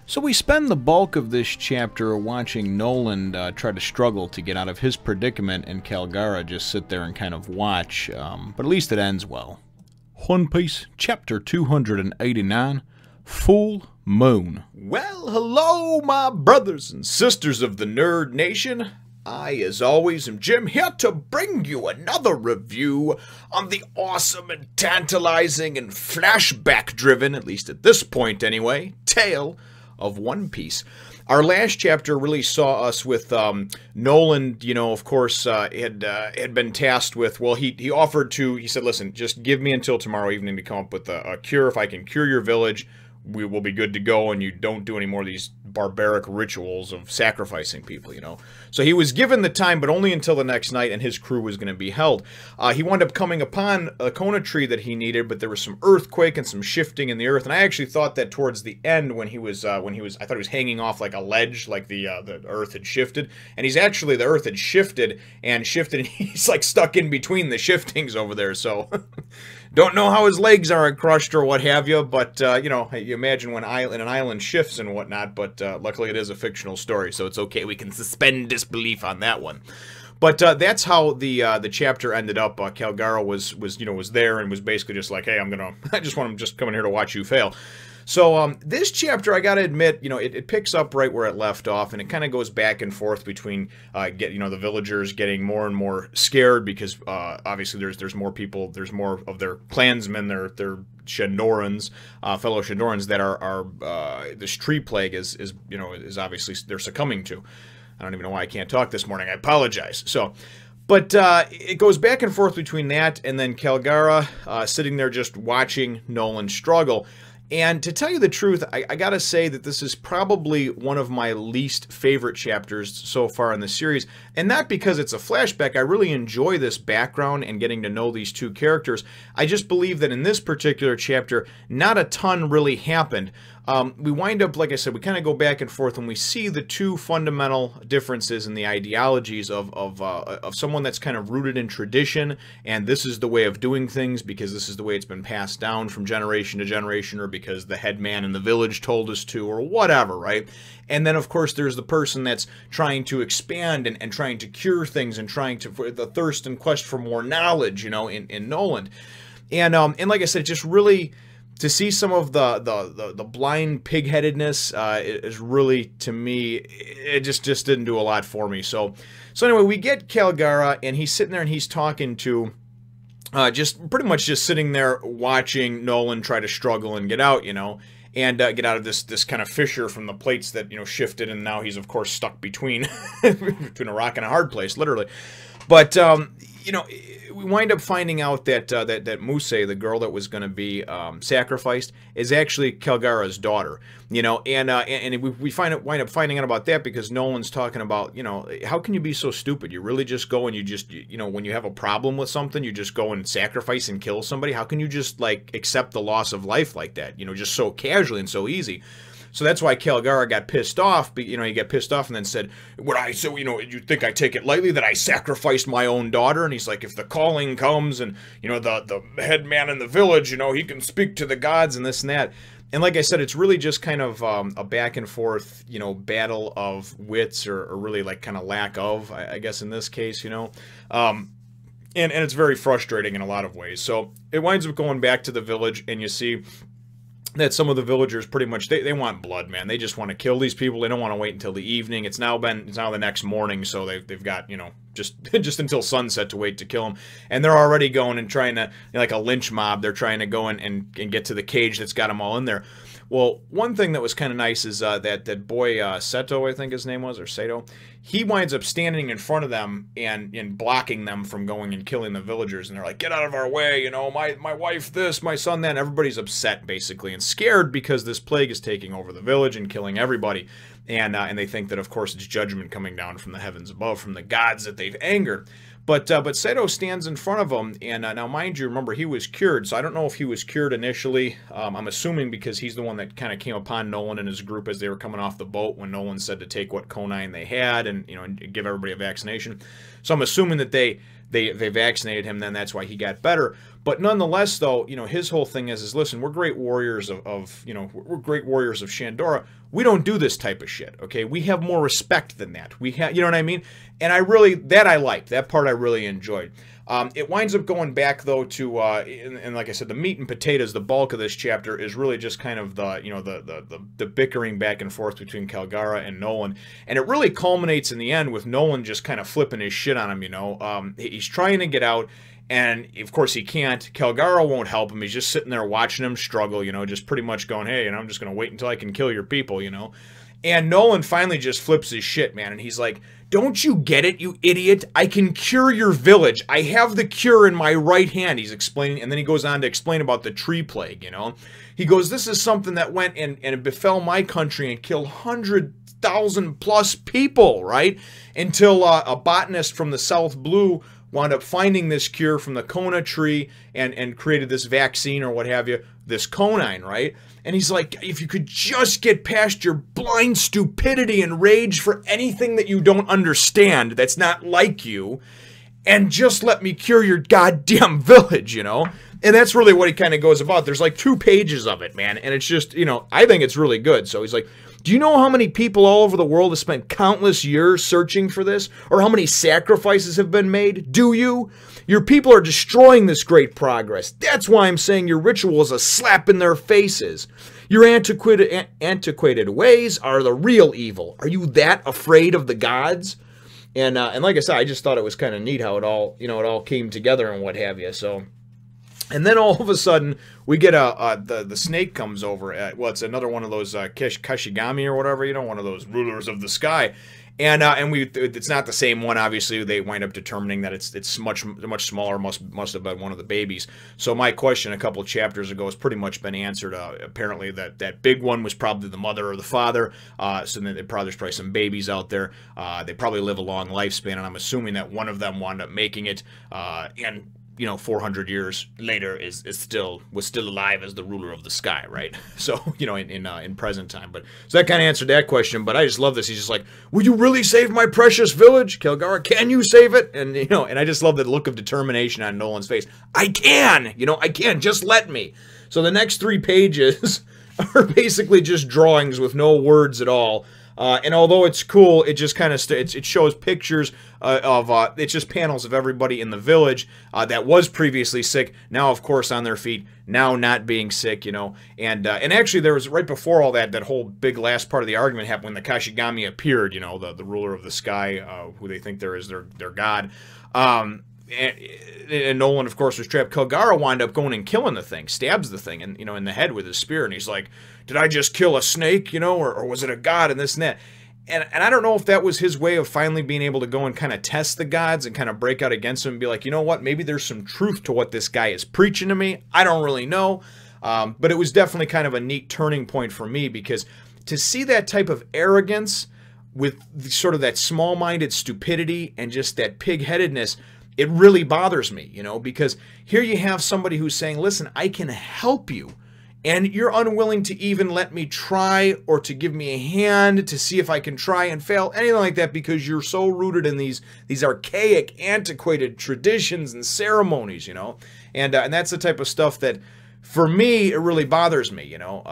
So we spend the bulk of this chapter watching Noland try to struggle to get out of his predicament, and Kalgara just sit there and kind of watch, but at least it ends well. One Piece, chapter 289, Full Moon. Well, hello my brothers and sisters of the Nerd Nation. I, as always, am Jim, here to bring you another review on the awesome and tantalizing and flashback-driven, at least at this point anyway, tale of One Piece. Our last chapter really saw us with Noland, you know, of course, had been tasked with, well, he offered to, he said, listen, just give me until tomorrow evening to come up with a cure. If I can cure your village, we will be good to go, and you don't do any more of these barbaric rituals of sacrificing people, you know. So he was given the time, but only until the next night, and his crew was going to be held. He wound up coming upon a Kona tree that he needed, but there was some earthquake and some shifting in the earth, and I actually thought that towards the end, when he was, I thought he was hanging off like a ledge, like the earth had shifted, and the earth had shifted, and he's like stuck in between the shiftings over there, so don't know how his legs are crushed or what have you, but, you know, you imagine when an island shifts and whatnot, but luckily it is a fictional story, so it's okay. We can suspend disbelief on that one. But that's how the chapter ended up. Kalgara was there and was basically just like, hey, I just want him just coming here to watch you fail. So this chapter, I gotta admit, you know, it picks up right where it left off, and it kind of goes back and forth between the villagers getting more and more scared because obviously there's more people, there's more of their clansmen, their Shadorans, fellow Shadorans that are this tree plague is obviously they're succumbing to. I don't even know why I can't talk this morning. I apologize. So. But it goes back and forth between that and then Kalgara sitting there just watching Noland struggle. And to tell you the truth, I gotta say that this is probably one of my least favorite chapters so far in the series. And not because it's a flashback. I really enjoy this background and getting to know these two characters. I just believe that in this particular chapter, not a ton really happened. We wind up, like I said, we kind of go back and forth and we see the two fundamental differences in the ideologies of someone that's kind of rooted in tradition, and this is the way of doing things because this is the way it's been passed down from generation to generation, or because the head man in the village told us to, or whatever, right? And then, of course, there's the person that's trying to expand and trying to cure things and trying to, for the thirst and quest for more knowledge, you know, in Noland. And like I said, just really to see some of the blind pig-headedness is really, to me, it just didn't do a lot for me. So anyway, we get Kalgara, and he's sitting there and he's talking to, just pretty much just sitting there watching Noland try to struggle and get out, you know, and get out of this kind of fissure from the plates that, you know, shifted, and now he's, of course, stuck between, between a rock and a hard place, literally. But, you know, we wind up finding out that that Muse, the girl that was going to be sacrificed, is actually Kalgara's daughter. You know, and we wind up finding out about that because Noland's talking about, you know, how can you be so stupid? You really just go and you know, when you have a problem with something, you just go and sacrifice and kill somebody. How can you just, like, accept the loss of life like that? You know, just so casually and so easy. So that's why Kalgara got pissed off. You know, he got pissed off and then said, so, you know, you think I take it lightly that I sacrificed my own daughter? And he's like, if the calling comes and, you know, the head man in the village, you know, he can speak to the gods and this and that. And like I said, it's really just kind of a back and forth, you know, battle of wits or really like kind of lack of, I guess in this case, you know. And it's very frustrating in a lot of ways. So it winds up going back to the village, and you see that some of the villagers pretty much, they want blood, man. They just want to kill these people. They don't want to wait until the evening. It's now the next morning, so they've got, you know, just until sunset to wait to kill them. And they're already going and trying to, you know, like a lynch mob, they're trying to go and get to the cage that's got them all in there. Well, one thing that was kind of nice is that boy Seto, I think his name was, or Sato, he winds up standing in front of them and blocking them from going and killing the villagers. And they're like, get out of our way, you know, my wife this, my son that. And everybody's upset, basically, and scared because this plague is taking over the village and killing everybody. And they think that, of course, it's judgment coming down from the heavens above, from the gods that they've angered. But Sato stands in front of him, and now mind you, remember, he was cured, so I don't know if he was cured initially. I'm assuming because he's the one that kind of came upon Noland and his group as they were coming off the boat when Noland said to take what conine they had and, you know, and give everybody a vaccination. So I'm assuming that they vaccinated him, then that's why he got better. But nonetheless, though, you know, his whole thing is listen, we're great warriors you know, we're great warriors of Shandora. We don't do this type of shit, okay? We have more respect than that. We have, you know what I mean? And I really, that I liked. That part I really enjoyed. It winds up going back, though, to, and like I said, the meat and potatoes, the bulk of this chapter is really just kind of the, you know, the bickering back and forth between Kalgara and Noland. And it really culminates in the end with Noland just kind of flipping his shit on him, you know? He's trying to get out, and of course he can't. Kalgara won't help him. He's just sitting there watching him struggle, you know, just pretty much going, hey, you know, I'm just going to wait until I can kill your people, you know? And Noland finally just flips his shit, man, and he's like, don't you get it, you idiot? I can cure your village. I have the cure in my right hand, he's explaining, and then he goes on to explain about the tree plague, you know? He goes, this is something that went and it befell my country and killed 100,000 plus people, right? Until a botanist from the South Blue wound up finding this cure from the Kona tree and created this vaccine or what have you, this conine, right? And he's like, if you could just get past your blind stupidity and rage for anything that you don't understand, that's not like you, and just let me cure your goddamn village, you know? And that's really what he kind of goes about. There's like 2 pages of it, man, and it's just, you know, I think it's really good. So he's like, do you know how many people all over the world have spent countless years searching for this? Or how many sacrifices have been made? Do you? Your people are destroying this great progress. That's why I'm saying your ritual is a slap in their faces. Your antiquated ways are the real evil. Are you that afraid of the gods? And like I said, I just thought it was kind of neat how it all, you know, it all came together and what have you. So, and then all of a sudden we get the snake comes over. Well, it's another one of those Kashigami or whatever, you know, one of those rulers of the sky. And it's not the same one. Obviously, they wind up determining that it's much smaller. Must have been one of the babies. So my question a couple of chapters ago has pretty much been answered. Apparently, that big one was probably the mother or the father. So then there's probably some babies out there. They probably live a long lifespan, and I'm assuming that one of them wound up making it. And you know, 400 years later was still alive as the ruler of the sky, right? So, you know, in present time. But so that kind of answered that question. But I just love this. He's just like, will you really save my precious village, Kalgara? Can you save it? And you know, and I just love the look of determination on Noland's face. I can, you know, I can. Just let me. So the next 3 pages are basically just drawings with no words at all. And although it's cool, it just kind of it shows pictures of it's just panels of everybody in the village that was previously sick, now of course on their feet, now not being sick, you know. And actually there was right before all that whole big last part of the argument happened when the Kashigami appeared, you know, the ruler of the sky, who they think there is their god. And Noland, of course, was trapped. Kalgara wound up going and killing the thing, stabs the thing, and you know, in the head with his spear, and he's like, "Did I just kill a snake, you know, or was it a god?" And this and that, and I don't know if that was his way of finally being able to go and kind of test the gods and kind of break out against them and be like, you know what, maybe there's some truth to what this guy is preaching to me. I don't really know, but it was definitely kind of a neat turning point for me, because to see that type of arrogance with sort of that small-minded stupidity and just that pig-headedness, it really bothers me, you know, because here you have somebody who's saying, listen, I can help you, and you're unwilling to even let me try or to give me a hand to see if I can try and fail, anything like that, because you're so rooted in these archaic, antiquated traditions and ceremonies, you know, and that's the type of stuff that, for me, it really bothers me, you know,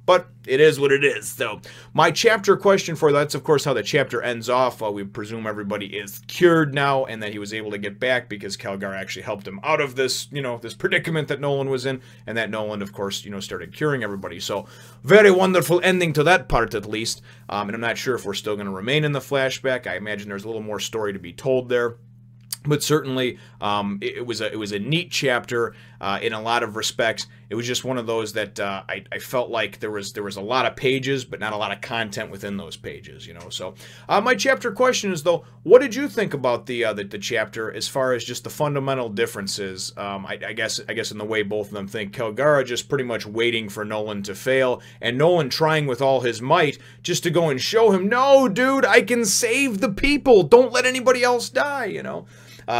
but it is what it is. So my chapter question for that's, of course, how the chapter ends off. We presume everybody is cured now and that he was able to get back because Kalgara actually helped him out of this, you know, this predicament that Noland was in, and that Noland, of course, you know, started curing everybody. So very wonderful ending to that part, at least. And I'm not sure if we're still going to remain in the flashback. I imagine there's a little more story to be told there. But certainly, it was a neat chapter in a lot of respects. It was just one of those that I felt like there was a lot of pages, but not a lot of content within those pages, you know. So my chapter question is, though, what did you think about the chapter as far as just the fundamental differences? I guess in the way both of them think. Kalgara just pretty much waiting for Noland to fail, and Noland trying with all his might just to go and show him, no, dude, I can save the people. Don't let anybody else die, you know.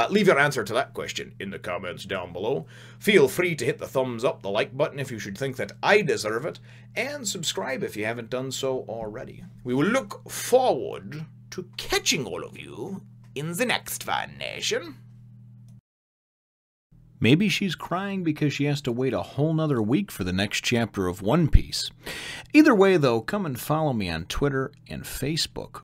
Leave your answer to that question in the comments down below. Feel free to hit the thumbs up, the like button if you should think that I deserve it, and subscribe if you haven't done so already. We will look forward to catching all of you in the next Fan Nation. Maybe she's crying because she has to wait a whole nother week for the next chapter of One Piece. Either way, though, come and follow me on Twitter and Facebook.